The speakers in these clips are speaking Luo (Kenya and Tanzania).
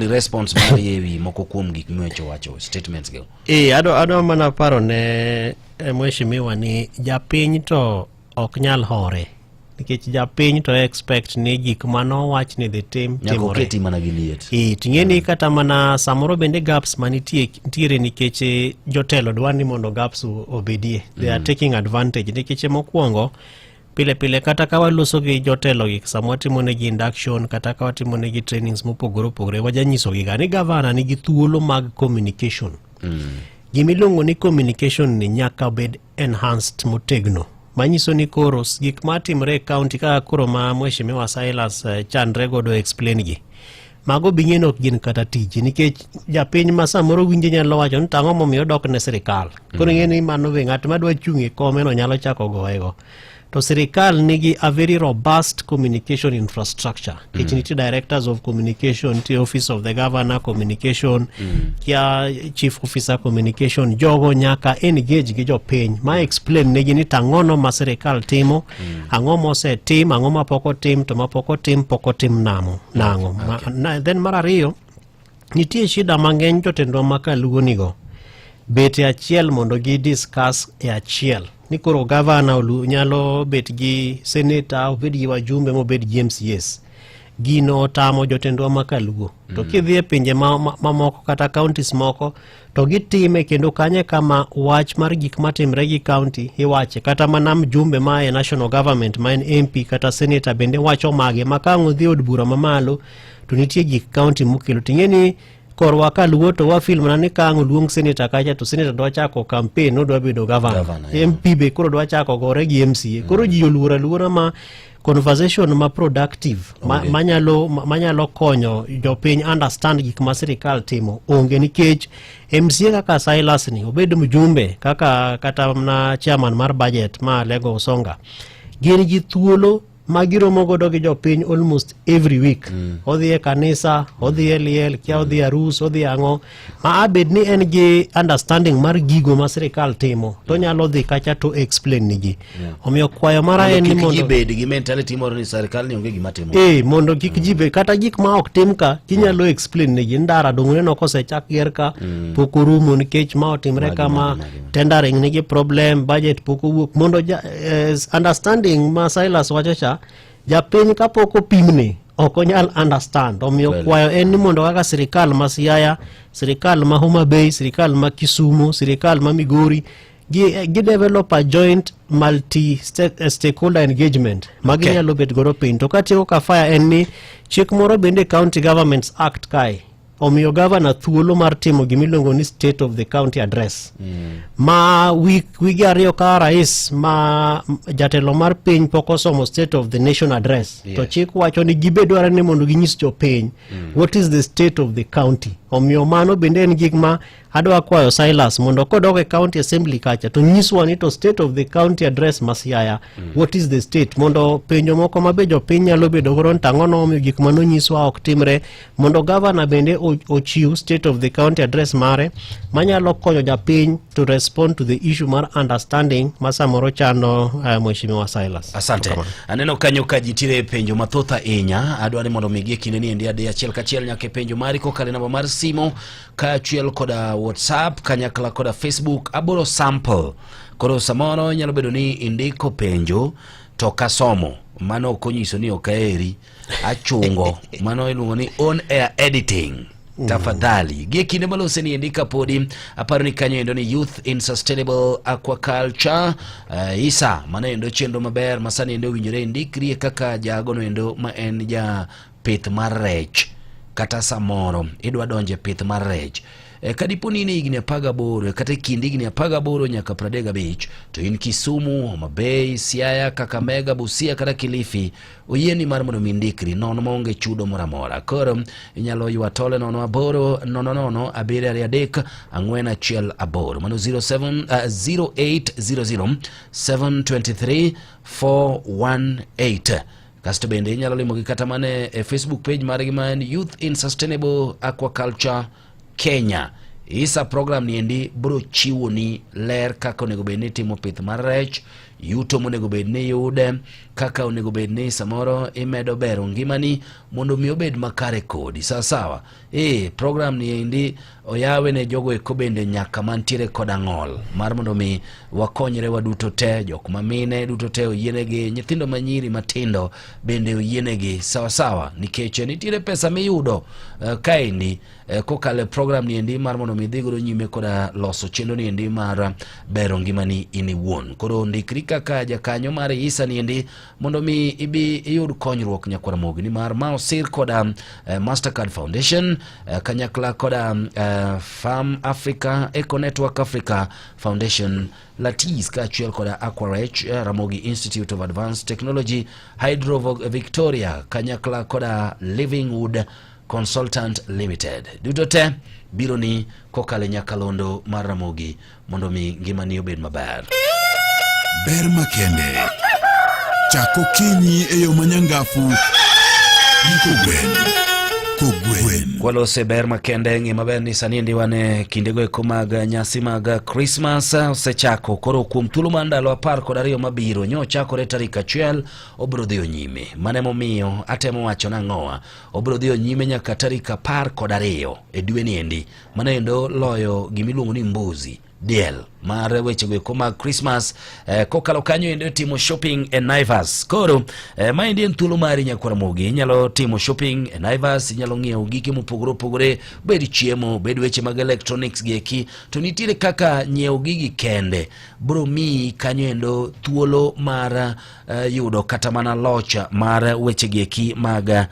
response mari ewi moko kuom gik mwecho wacho statements go. Ado mana paro ne mheshimiwa ni japiny to ok nyal hore nikech japiny to expect ni gik mano wach ni the team timore keti mana giliet tingeni kata mana samoro bende gaps manitiere nikech jotelo dwani mondo gaps obedie. They are taking advantage nikech mokwongo pile kata ka waloso gi jotelo gi samwatimo ne gi induction kata ka watimo ne gi trainings mopogore opogore wajanyiso gi gani governor ni gi thuolo mag communication. Gimilongo ni communication ni nyaka bed enhanced motegno. Manyiso ni koro gik matimre county ka koro ma mheshimiwa Silas chandrego do explain gi. Mago bing'eno ok gin kata tiji nikech japiny ma samoro winje nyalo wacho ni tang'o momiyo dok ne sirikal. Koro ng'eni mano be ng'at madwa chung'e komeno nyalo chako goego. To sirikal nigi a very robust communication infrastructure. Nitie directors of communication, nitie office of the governor communication, kia chief officer communication, jogo nyaka engage gi jopiny ma explain negi ni tang'ono ma sirikal timo, ang'o mose tim, ang'o ma poko tim, to ma poko tim nang'o. Then mar ariyo, nitie shida mang'eny jotendwa ma kaluo nigo bete achiel mondo gi discuss e achiel. Ni koro governor nyalo bet gi senator, obed gi wajumbe, mobed gi MCS. Gino tamo jotendwa makaluo. To kidhi e pinje mamoko kata counties moko, to gitime kendo kanye kama wach mar gik matimre gi county iwache. Kata mana mjumbe ma e national government, ma en MP kata senator bende wacho mage. Makang'o dhi od bura mamalo, to nitie gik county mukelo. Ting'eni korwa kaluo to wa film na ni kang'o luong senator kacha to senator dwa chako campaign no dwa bedo governor. MP be koro dwa chako gore gi MCA. Koro ji oluora ma conversation ma productive manyalo konyo jopiny understand gik ma sirikal timo onge nikech MCA kaka Silas ni obed mjumbe kata na chairman mar budget ma Lego Usonga gin gi thuolo magiromo godo gi jopiny almost every week. Odhi e kanisa, odhi e liel, kia odhi arus, odhi ang'o. Ma abed ni en gi understanding mar gigo ma sirikal timo. To nyalo dhi kacha to explain nigi. Omiyo kwayo mara en ni mondo kik jibed gi mentality moro ni sirikal ni onge gima timo. Mondo kik jibe kata gik ma ok tim ka kinyalo explain nigi. Ndara dong'une no kosechak ger ka poko rumo nikech ma otimre kama tendering nigi problem, budget poko wuok. Mondo understanding ma Silas wachocha japiny kapoko pimne ok onyal understand. Omiyo kwayo en ni mondo kaka sirikal ma Siaya, sirikal ma Homa Bay, sirikal ma Kisumu, sirikal ma Migori gi develop a joint multi stakeholder engagement maginyalo bet godo piny. To katieko ka fire en ni chik moro bende County Governments Act kae omiyo governor thuolo mar timo gimiluongo ni state of the county address. Ma wigi ariyo ka rais ma jatelo mar piny poko somo state of the nation address. To chik wacho ni gibedware ni mondo ginyis jopiny what is the state of the county. Omiyo mano bende en gik ma adwa kwayo Silas mondo kodok e county assembly kacha to nyiswa ni to state of the county address ma Siaya what is the state, mondo penjo moko ma be jopiny nyalo bedo godo tang'ono omiyo gik mano nyiswa ok timre, mondo governor bende ochiw state of the county address mare manyalo konyo japiny to respond to the issue mar understanding ma samoro chano mheshimiwa Silas. Asante. Aneno kanyo ka jitire penjo mathoth ahinya. Adwani mondo migie kinde ni endi ade achiel kachiel nyaka penjo mari kokale namba mar simo ka achiel koda WhatsApp kanyakla koda Facebook aboro sample. Koro samoro nyalo bedo ni indiko penjo to kasomo mano konyiso ni okaeri achungo mano iluongo ni on air editing. Tafadhali gie kinde malose ni endika podi aparo ni kanyo endo ni Youth in Sustainable Aquaculture. Isa mano endo chenro maber masani endo winjore indikri kaka jagono endo ma en ja pith mar rech kata samoro idwa donje pith mar rech. Kadiponi ni igni 18 kata kindi igni 18 nyaka 35 to in Kisumu, Homa Bay, Siaya, Kakamega, Busia kata Kilifi oyieni mar mondo mindikri nono maonge chudo moramora. Koro inyalo ywa tole nono aboro nono abiri ariadek ang'wen achiel aboro mano 0800 723 418. Kasto bende inyalo limo gi kata mane e Facebook page margi man Youth in Sustainable Aquaculture Kenya. Isa program ni endi bro chiwo ni ler kaka onego bed ni timo pith mar rech, yuto monego bed ni yude, kaka onego bed ni samoro imedo bero ngimani mondo mi obed makare kodi. Sawa. Program ni endi oyawe ne jogo eko bende nyaka mantiere kod ang'ol mar mondo mi wakonyre waduto te, jok mamine duto te oyienegi, nyithindo manyiri matindo bende oyienegi. Sawa nikech nitiere pesa miyudo kaendi kokale program ni endi mar mondo mi dhigoro nyime koda loso chenro ni endi mar bero ngimani in iwuon. Koro ndikri kaka jakanyo mar isa ni endi mondo mi ibi iyud konyruok nyakwara mogi, ni mar ma osir koda Mastercard Foundation kanyakla koda Farm Africa, Eco Network Africa Foundation, Latis kaachiel koda Aquarech, Ramogi Institute of Advanced Technology, Hydro Victoria kanyakla koda Livingwood Consultant Limited. Duto te biro ni kokale nyakalondo mar Ramogi mondo mi ngimani obed maber. Ber makende chako kinyi eyo manyangafu kogwen. Kwalose ber makende ng'e maber ni sani ndi wane kindego eko mag nyasi mag Christmas osechako. Koro kuom thuolo mar ndalo 12 mabiro nyochakore tarik 1 obro dhi nyime. Mane momiyo atemo wacho nang'oa obro dhi nyime nyaka tarik 12 e dwe ni endi. Mane endo loyo gimiluongo ni mbuzi diel mar weche go mag Christmas kokalo kanyo endo timo shopping e Naivas. Koro ma endi en thuolo mari nyakwara mogi, inyalo timo shopping e Naivas, inyalo ng'iewo gike mopogore bed chiemo, bed weche mag electronics gieki, to nitiere kaka nyiewo gigi kende bro mi kanyo endo thuolo mar yudo kata mana locha mar weche gieki mag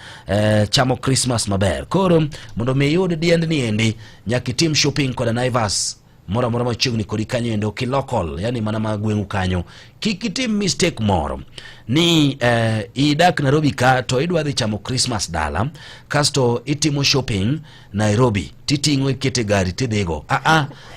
chamo Christmas maber. Koro mondo mi yud diend ni endi nyaka tim shopping kod Naivas mora machiegni kodi kanyo endo kilokol, yani mana magwengu kanyo. Kikitim mistake moro ni idak Nairobi ka to idwa dhi chamo Christmas dala, kasto itimo shopping Nairobi, titing'o ikete gari tidhigo.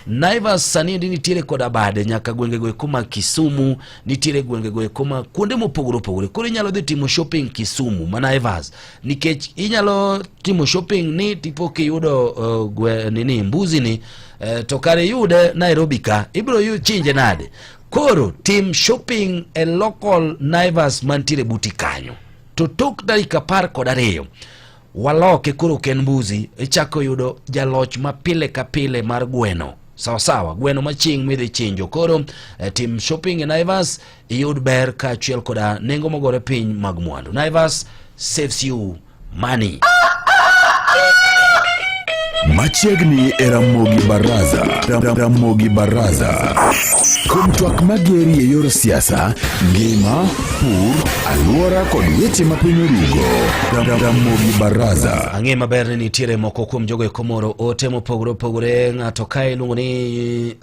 Naivas sani endi nitiere koda bade nyaka gwengego kuma Kisumu, nitiere gwengego kuma kuonde mopogore. Koro inyalo dhi timo shopping Kisumu ma Naivas, nikech inyalo timo shopping ni tipo kiyudo nini mbuzi ni to kare yude Nairobi ka ibro yu chinje nade. Koro tim shopping e local Naivas mantiere buti kanyo, to tok tarik 12 waloke koro ken mbuzi ichako yudo jaloch ma pile ka pile mar gweno. Sawa gweno maching midhi chinjo. Koro tim shopping e Naivas iyud ber kaachiel koda nengo mogore piny mag mwandu. Naivas saves you money. Machiegni Ramogi Baraza kuom twak mageri e yor siasa, ngima, pur, alwora kod weche mapiny orugo. Ramogi Baraza ang'e maber ni nitiere moko kuom jogo eko moro ote mopogore. Ng'ato kae iluongo ni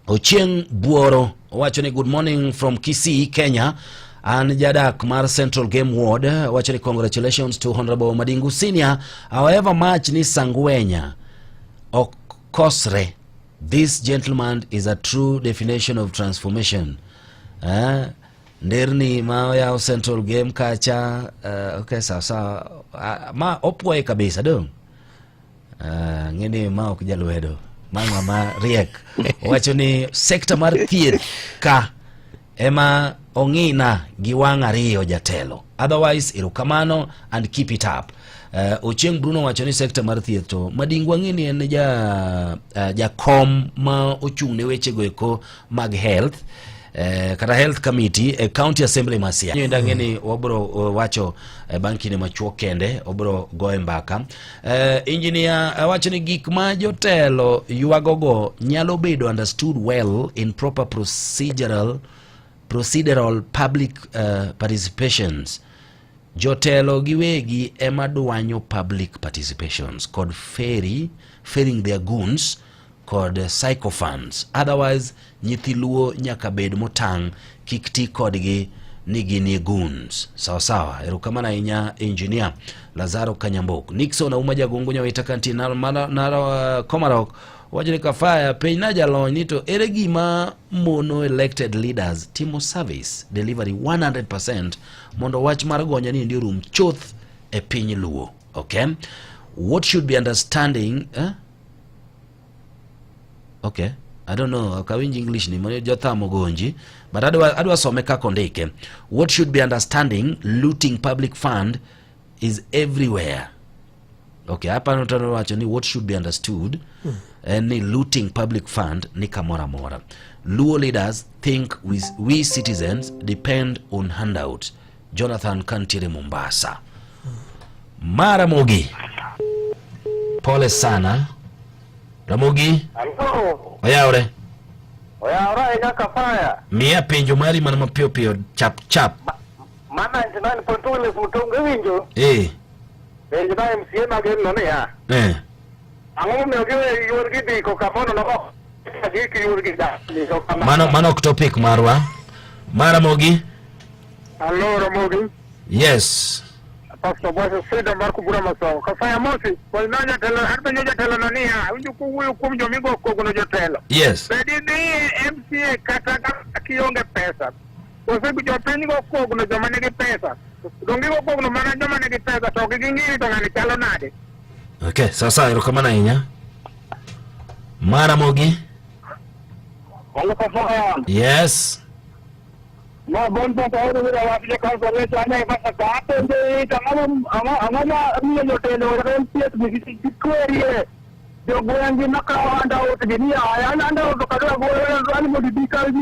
Ochieng' Buoro wacho ni good morning from Kisii, Kenya. An jadak mar Central Game Ward wacho ni congratulations to Honorable Madingu Senior. However much ni Sangwenya Okosre, this gentleman is a true definition of transformation. Nderni ma ya Central Game kacha okay sawa ma opwoe kabisa dong. Ngene ma ok jalwedo ma riek wacho ni sector mar thieth ka ema ong'ina gi wang' ariyo jatelo, otherwise erokamano and keep it up. Ochieng' Bruno wacho ni sector mar thieth to Madingu ang'eni en jakom ma ochung' ne weche go eko mag health, kata health committee e county assembly Masia. Nyo ndang'eni wabro wacho bankine machuo kende obro goe mbaka. Engineer wacho ni gik ma jotelo yuagogo nyalo bedo understood well in proper procedural public participations. Jotelo giwegi ema duanyo public participations kod ferrying their goons kod psychofunds. Otherwise nyithi luo nyaka bed motang' kik ti kodgi ni gin goons. Sawa erokamano ahinya engineer Lazaro Kanyambok. Nixon Auma Jagungu nyawita kanti naro Komarok wajini kafaya peny na jalony ni to ere gima mono elected leaders timo service delivery 100% mondo wach mar gonya ni ndio rum choth e piny luo. Okay, what should be understanding okay I don't know, kawinji English ni mwenye jota mogonji, but adwa some kako ndike. What should be understanding, looting public fund is everywhere. Okay, hapa notano wacho ni what should be understood, ni looting public fund ni kamora mora. Luo leaders think we citizens depend on handouts. Jonathan Kantire, Mombasa. Maramogi. Pole sana. Ramogi. Hello. Oyaore. Oyaore ina kafaya. Mia penjo mari mana mapio pio chap. Mana 99.2 mutonge winjo. Penjo na MCA na gen no ya. Ango me ogewe yorgi di ko kamono no. Agiki yorgi da. Mano topic marwa. Maramogi. Hello Ramogi. Yes. Pastor Boy Freedom Marco Buramaso. Kafaya mosi. Kwa nanya tela harba nyoja tela nania. Unju kuhuyu kumjo migo koguno jotelo. Yes. Bedi MCA kataka kionge pesa. Kwa sababu jopeni go koguno jomanege pesa. Dongi go koguno mana jomanege pesa. Toki gingiri tongani chalo nade. Okay, sasa irokamana inya. Maramogi. Hello Kafaya. Yes. No, bon pa tayo nila wapile kausale sana ibasa kaate nde amanya miyo jotelo MCA tukisikwerie jogo yangi nakawanda wote dunia ayana anda utokadwa goyo ani modibika hivi